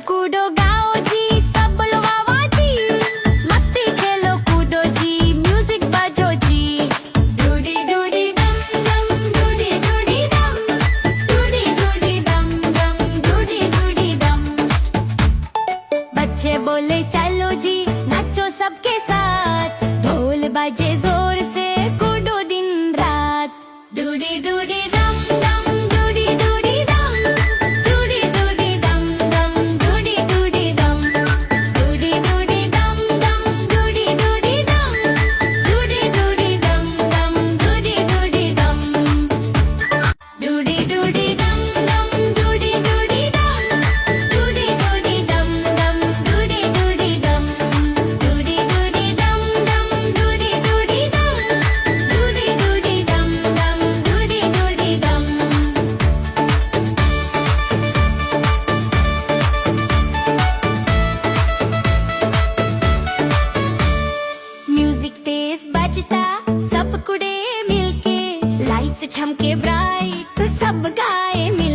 कूदो गाओ जी, सब बोलो वाह वाह जी। मस्ती खेलो कूदो जी, म्यूजिक बजो जी। डूडी डूडी डम डम, डूडी डूडी डम, डूडी डूडी डम डम, डूडी डूडी डम। बच्चे बोले चलो जी, नाचो सबके साथ। ढोल बजे जोर से, कूदो दिन रात। डूडी डूडी डम डम, डूडी डूडी डम, डूडी डूडी डम डम, डूडी डूडी डम। डूडी डूडी डम डम, डूडी डूडी डम, डूडी डूडी डम डम, डूडी डूडी डम। डूडी डूडी डम डम, डूडी डूडी डम, डूडी डूडी डम डम, डूडी डूडी डम। डूडी डूडी डम डम, डूडी डूडी डम, डूडी डूडी डम डम, डूडी डूडी डम। म्यूजिक तेज बजता, सब कुड़े मिलके। लाइट्स झमके ब्राइट, सब गाए मिलके।